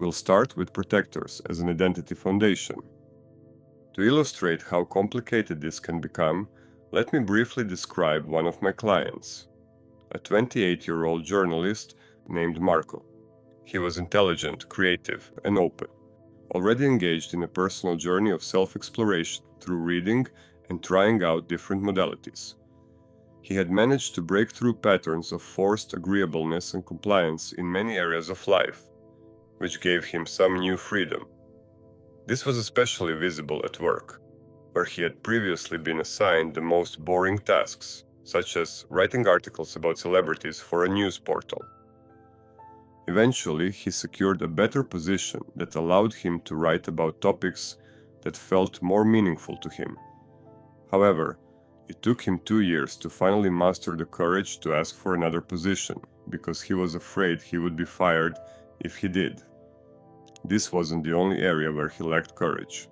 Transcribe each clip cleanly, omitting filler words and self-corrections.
We'll start with protectors as an identity foundation. To illustrate how complicated this can become, let me briefly describe one of my clients, a 28-year-old journalist named Marco. He was intelligent, creative, and open, already engaged in a personal journey of self-exploration through reading and trying out different modalities. He had managed to break through patterns of forced agreeableness and compliance in many areas of life, which gave him some new freedom. This was especially visible at work, where he had previously been assigned the most boring tasks, such as writing articles about celebrities for a news portal. Eventually, he secured a better position that allowed him to write about topics that felt more meaningful to him. However, it took him 2 years to finally master the courage to ask for another position, because he was afraid he would be fired if he did. This wasn't the only area where he lacked courage.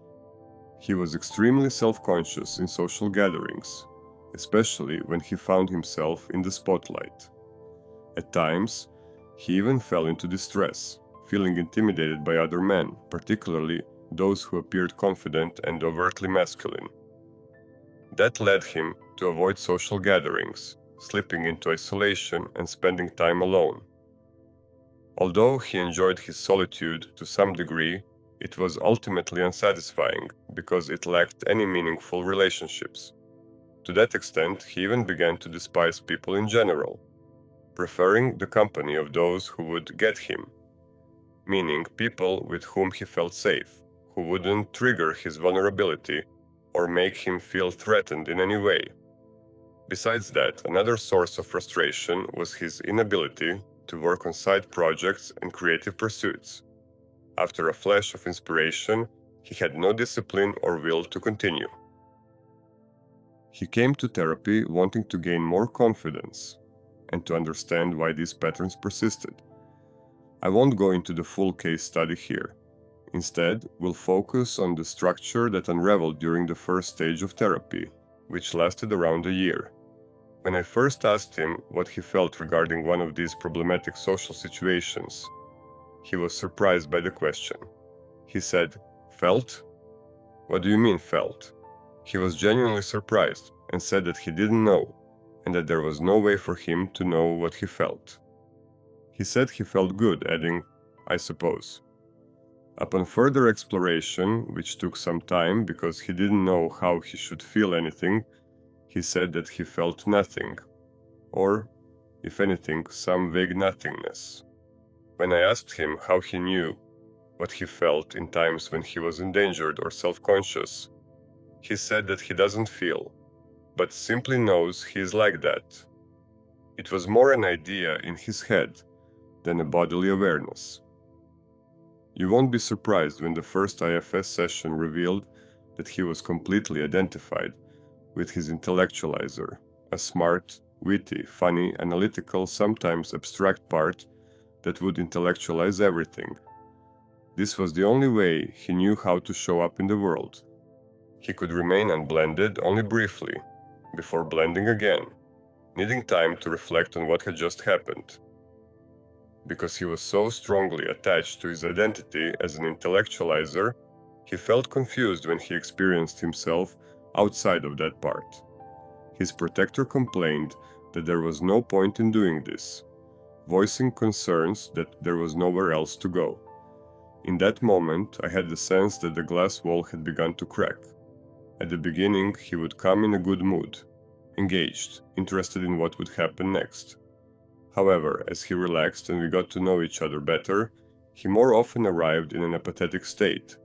He was extremely self-conscious in social gatherings, especially when he found himself in the spotlight. At times, he even fell into distress, feeling intimidated by other men, particularly those who appeared confident and overtly masculine. That led him to avoid social gatherings, slipping into isolation and spending time alone. Although he enjoyed his solitude to some degree, it was ultimately unsatisfying because it lacked any meaningful relationships. To that extent, he even began to despise people in general, preferring the company of those who would get him, meaning people with whom he felt safe, who wouldn't trigger his vulnerability or make him feel threatened in any way. Besides that, another source of frustration was his inability to work on side projects and creative pursuits. After a flash of inspiration, he had no discipline or will to continue. He came to therapy wanting to gain more confidence and to understand why these patterns persisted. I won't go into the full case study here. Instead, we'll focus on the structure that unraveled during the first stage of therapy, which lasted around a year. When I first asked him what he felt regarding one of these problematic social situations, he was surprised by the question. He said, "Felt? What do you mean, felt?" He was genuinely surprised and said that he didn't know, and that there was no way for him to know what he felt. He said he felt good, adding, "I suppose." Upon further exploration, which took some time because he didn't know how he should feel anything, he said that he felt nothing, or, if anything, some vague nothingness. When I asked him how he knew what he felt in times when he was endangered or self-conscious, he said that he doesn't feel, but simply knows he is like that. It was more an idea in his head than a bodily awareness. You won't be surprised when the first IFS session revealed that he was completely identified with his intellectualizer, a smart, witty, funny, analytical, sometimes abstract part that would intellectualize everything. This was the only way he knew how to show up in the world. He could remain unblended only briefly, before blending again, needing time to reflect on what had just happened. Because he was so strongly attached to his identity as an intellectualizer, he felt confused when he experienced himself outside of that part. His protector complained that there was no point in doing this, voicing concerns that there was nowhere else to go. In that moment, I had the sense that the glass wall had begun to crack. At the beginning, he would come in a good mood, engaged, interested in what would happen next. However, as he relaxed and we got to know each other better, he more often arrived in an apathetic state,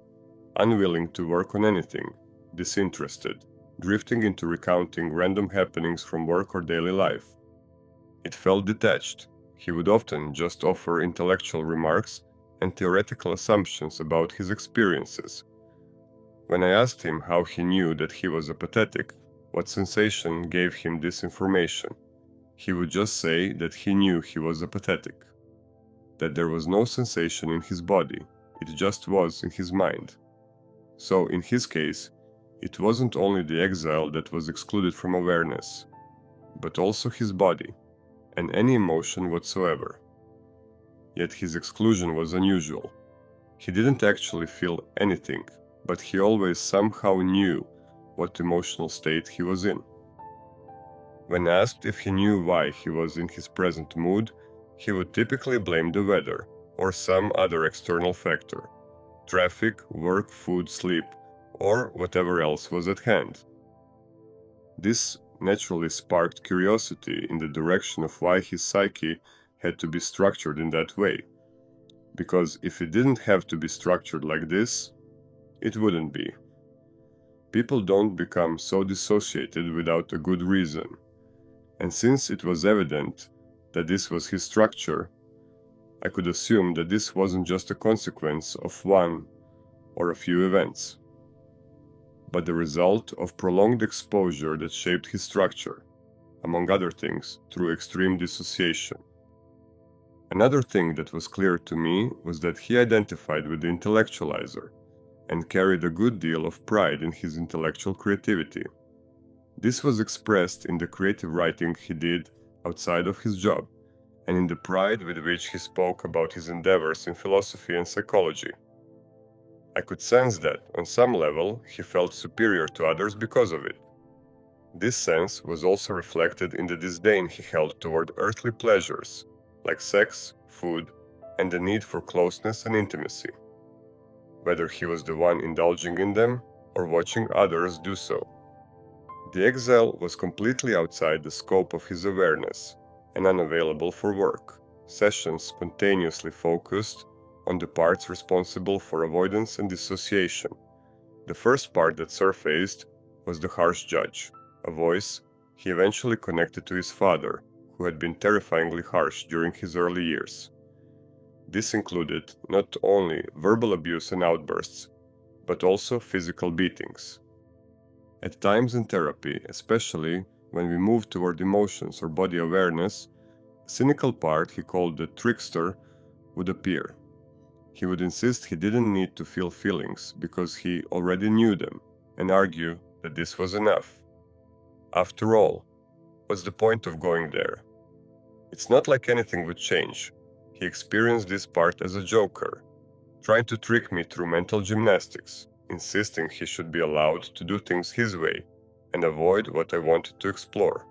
unwilling to work on anything, disinterested, drifting into recounting random happenings from work or daily life. It felt detached. He would often just offer intellectual remarks and theoretical assumptions about his experiences. When I asked him how he knew that he was apathetic, what sensation gave him this information, he would just say that he knew he was apathetic, that there was no sensation in his body, it just was in his mind. So, in his case, it wasn't only the exile that was excluded from awareness, but also his body, and any emotion whatsoever. Yet his exclusion was unusual. He didn't actually feel anything, but he always somehow knew what emotional state he was in. When asked if he knew why he was in his present mood, he would typically blame the weather or some other external factor: traffic, work, food, sleep, or whatever else was at hand. This naturally sparked curiosity in the direction of why his psyche had to be structured in that way. Because if it didn't have to be structured like this, it wouldn't be. People don't become so dissociated without a good reason. And since it was evident that this was his structure, I could assume that this wasn't just a consequence of one or a few events, but the result of prolonged exposure that shaped his structure, among other things, through extreme dissociation. Another thing that was clear to me was that he identified with the intellectualizer and carried a good deal of pride in his intellectual creativity. This was expressed in the creative writing he did outside of his job, and in the pride with which he spoke about his endeavors in philosophy and psychology. I could sense that, on some level, he felt superior to others because of it. This sense was also reflected in the disdain he held toward earthly pleasures, like sex, food, and the need for closeness and intimacy, whether he was the one indulging in them or watching others do so. The exile was completely outside the scope of his awareness and unavailable for work. Sessions spontaneously focused on the parts responsible for avoidance and dissociation. The first part that surfaced was the harsh judge, a voice he eventually connected to his father, who had been terrifyingly harsh during his early years. This included not only verbal abuse and outbursts, but also physical beatings. At times in therapy, especially when we move toward emotions or body awareness, a cynical part he called the trickster would appear. He would insist he didn't need to feel feelings because he already knew them, and argue that this was enough. After all, what's the point of going there? It's not like anything would change. He experienced this part as a joker, trying to trick me through mental gymnastics, insisting he should be allowed to do things his way and avoid what I wanted to explore.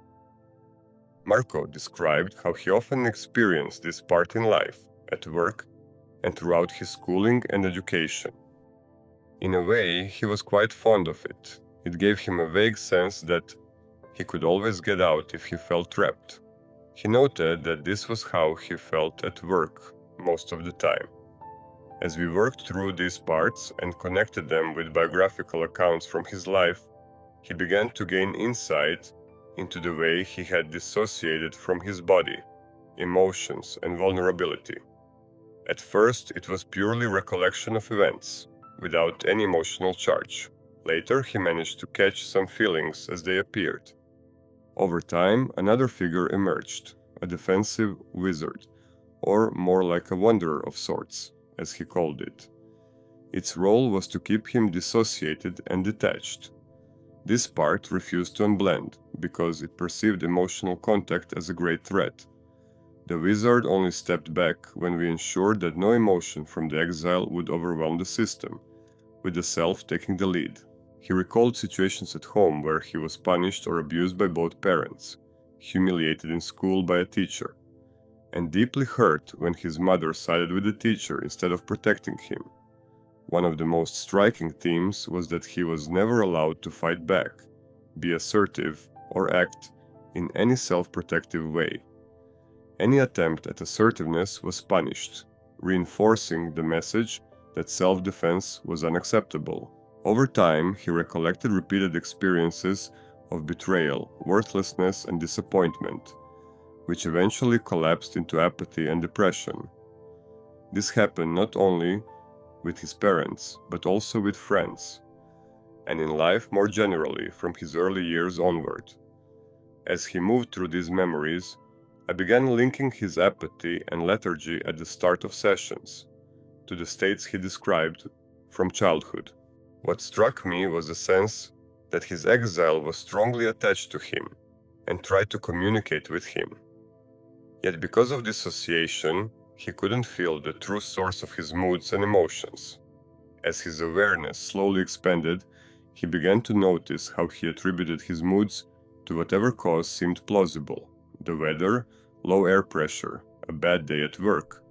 Marco described how he often experienced this part in life, at work, and throughout his schooling and education. In a way, he was quite fond of it. It gave him a vague sense that he could always get out if he felt trapped. He noted that this was how he felt at work most of the time. As we worked through these parts and connected them with biographical accounts from his life, he began to gain insight into the way he had dissociated from his body, emotions, and vulnerability. At first, it was purely recollection of events, without any emotional charge. Later, he managed to catch some feelings as they appeared. Over time, another figure emerged, a defensive wizard, or more like a wanderer of sorts, as he called it. Its role was to keep him dissociated and detached. This part refused to unblend, because it perceived emotional contact as a great threat. The wizard only stepped back when we ensured that no emotion from the exile would overwhelm the system, with the self taking the lead. He recalled situations at home where he was punished or abused by both parents, humiliated in school by a teacher, and deeply hurt when his mother sided with the teacher instead of protecting him. One of the most striking themes was that he was never allowed to fight back, be assertive, or act in any self-protective way. Any attempt at assertiveness was punished, reinforcing the message that self-defense was unacceptable. Over time, he recollected repeated experiences of betrayal, worthlessness, and disappointment, which eventually collapsed into apathy and depression. This happened not only with his parents, but also with friends, and in life more generally from his early years onward. As he moved through these memories, I began linking his apathy and lethargy at the start of sessions to the states he described from childhood. What struck me was the sense that his exile was strongly attached to him and tried to communicate with him. Yet because of dissociation, He couldn't feel the true source of his moods and emotions. As his awareness slowly expanded, he began to notice how he attributed his moods to whatever cause seemed plausible: the weather, low air pressure, a bad day at work,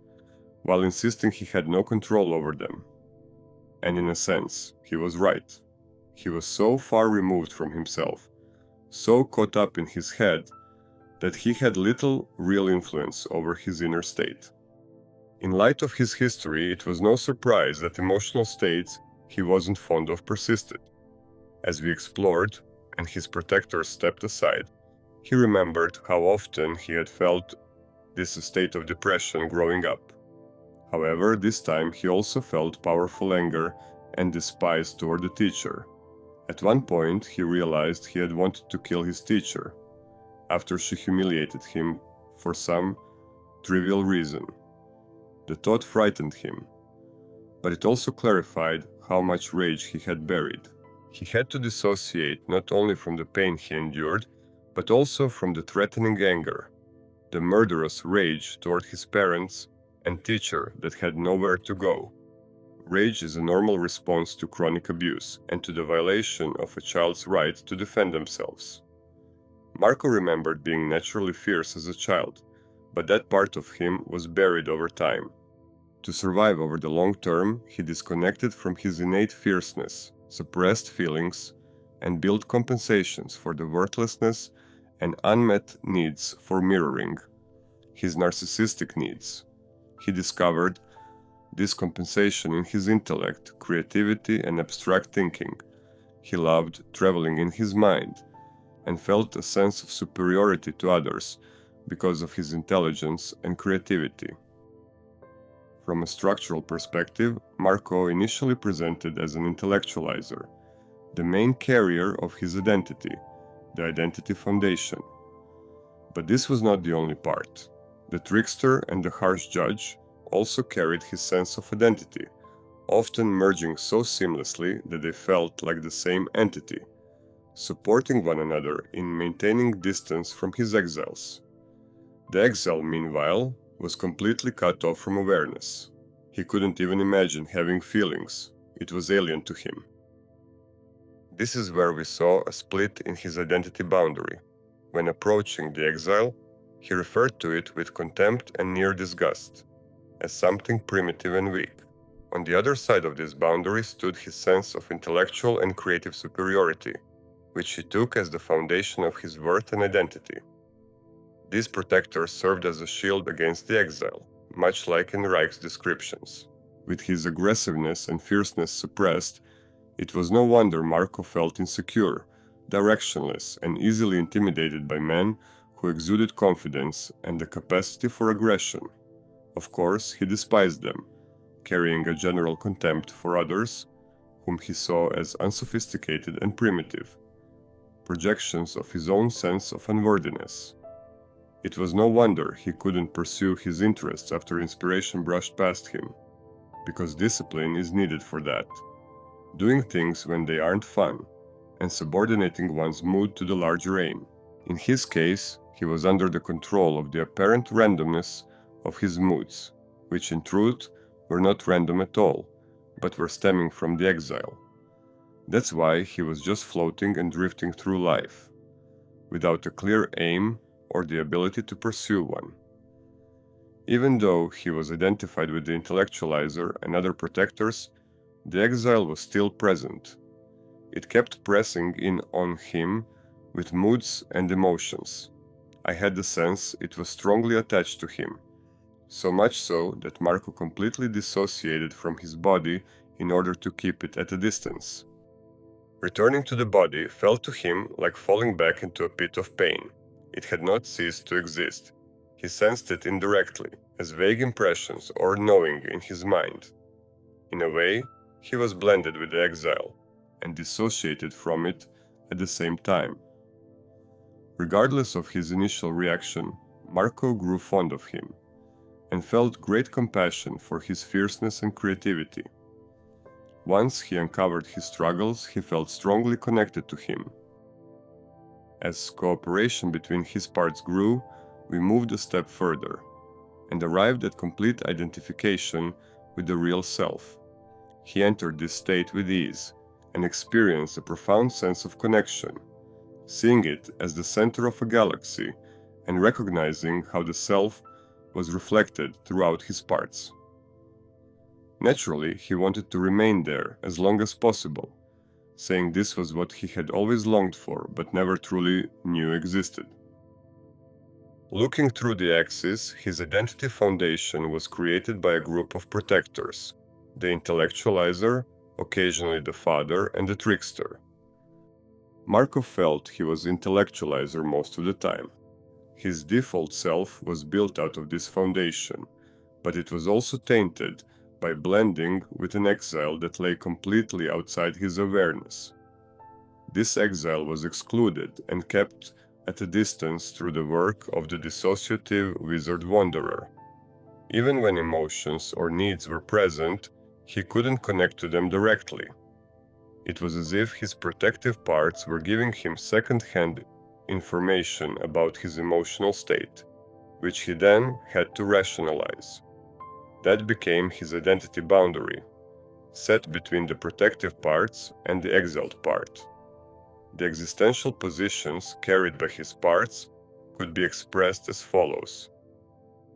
while insisting he had no control over them. And in a sense, he was right. He was so far removed from himself, so caught up in his head, that he had little real influence over his inner state. In light of his history, it was no surprise that emotional states he wasn't fond of persisted. As we explored, and his protectors stepped aside, he remembered how often he had felt this state of depression growing up. However, this time he also felt powerful anger and despise toward the teacher. At one point, he realized he had wanted to kill his teacher, after she humiliated him for some trivial reason. The thought frightened him, but it also clarified how much rage he had buried. He had to dissociate not only from the pain he endured, but also from the threatening anger, the murderous rage toward his parents and teacher that had nowhere to go. Rage is a normal response to chronic abuse and to the violation of a child's right to defend themselves. Marco remembered being naturally fierce as a child, but that part of him was buried over time. To survive over the long term, he disconnected from his innate fierceness, suppressed feelings, and built compensations for the worthlessness and unmet needs for mirroring his narcissistic needs. He discovered this compensation in his intellect, creativity, and abstract thinking. He loved traveling in his mind and felt a sense of superiority to others because of his intelligence and creativity. From a structural perspective, Marco initially presented as an intellectualizer, the main carrier of his identity, the identity foundation. But this was not the only part. The trickster and the harsh judge also carried his sense of identity, often merging so seamlessly that they felt like the same entity, supporting one another in maintaining distance from his exiles. The exile, meanwhile, was completely cut off from awareness. He couldn't even imagine having feelings. It was alien to him. This is where we saw a split in his identity boundary. When approaching the exile, he referred to it with contempt and near disgust, as something primitive and weak. On the other side of this boundary stood his sense of intellectual and creative superiority, which he took as the foundation of his worth and identity. These protectors served as a shield against the exile, much like in Reich's descriptions. With his aggressiveness and fierceness suppressed, it was no wonder Marco felt insecure, directionless, and easily intimidated by men who exuded confidence and the capacity for aggression. Of course, he despised them, carrying a general contempt for others, whom he saw as unsophisticated and primitive, projections of his own sense of unworthiness. It was no wonder he couldn't pursue his interests after inspiration brushed past him, because discipline is needed for that. Doing things when they aren't fun, and subordinating one's mood to the larger aim. In his case, he was under the control of the apparent randomness of his moods, which in truth were not random at all, but were stemming from the exile. That's why he was just floating and drifting through life, without a clear aim or the ability to pursue one. Even though he was identified with the intellectualizer and other protectors, the exile was still present. It kept pressing in on him with moods and emotions. I had the sense it was strongly attached to him, so much so that Marco completely dissociated from his body in order to keep it at a distance. Returning to the body felt to him like falling back into a pit of pain. It had not ceased to exist. He sensed it indirectly, as vague impressions or knowing in his mind. In a way, he was blended with the exile, and dissociated from it at the same time. Regardless of his initial reaction, Marco grew fond of him, and felt great compassion for his fierceness and creativity. Once he uncovered his struggles, he felt strongly connected to him. As cooperation between his parts grew, we moved a step further. and arrived at complete identification with the real self. He entered this state with ease and experienced a profound sense of connection, seeing it as the center of a galaxy and recognizing how the self was reflected throughout his parts. Naturally, he wanted to remain there as long as possible, saying this was what he had always longed for but never truly knew existed. Looking through the axis, his identity foundation was created by a group of protectors: the intellectualizer, occasionally the father, and the trickster. Markov felt he was intellectualizer most of the time. His default self was built out of this foundation, but it was also tainted by blending with an exile that lay completely outside his awareness. This exile was excluded and kept at a distance through the work of the dissociative wizard wanderer. Even when emotions or needs were present, he couldn't connect to them directly. It was as if his protective parts were giving him second-hand information about his emotional state, which he then had to rationalize. That became his identity boundary, set between the protective parts and the exiled part. The existential positions carried by his parts could be expressed as follows: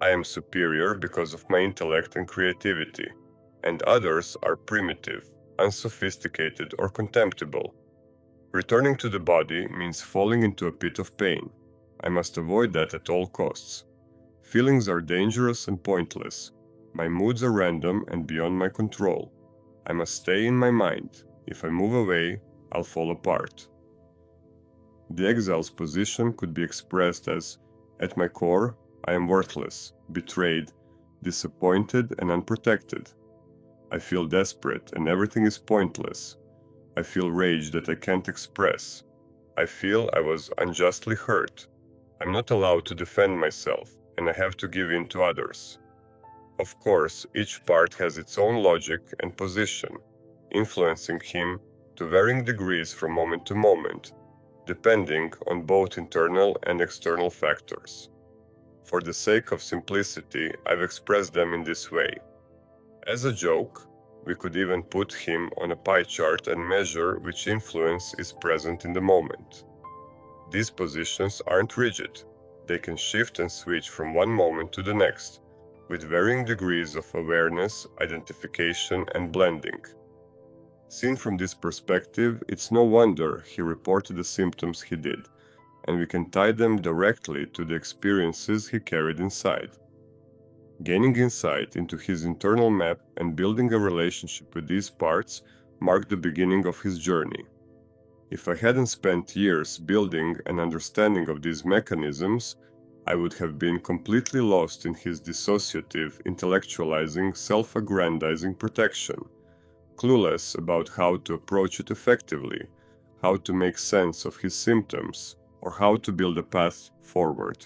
I am superior because of my intellect and creativity, and others are primitive, unsophisticated, or contemptible. Returning to the body means falling into a pit of pain. I must avoid that at all costs. Feelings are dangerous and pointless. My moods are random and beyond my control. I must stay in my mind. If I move away, I'll fall apart. The exile's position could be expressed as, at my core, I am worthless, betrayed, disappointed, and unprotected. I feel desperate and everything is pointless. I feel rage that I can't express. I feel I was unjustly hurt. I'm not allowed to defend myself, and I have to give in to others. Of course, each part has its own logic and position, influencing him to varying degrees from moment to moment, depending on both internal and external factors. For the sake of simplicity, I've expressed them in this way. As a joke, we could even put him on a pie chart and measure which influence is present in the moment. These positions aren't rigid. They can shift and switch from one moment to the next, with varying degrees of awareness, identification, and blending. Seen from this perspective, it's no wonder he reported the symptoms he did, and we can tie them directly to the experiences he carried inside. Gaining insight into his internal map and building a relationship with these parts marked the beginning of his journey. If I hadn't spent years building an understanding of these mechanisms, I would have been completely lost in his dissociative, intellectualizing, self-aggrandizing protection, clueless about how to approach it effectively, how to make sense of his symptoms, or how to build a path forward.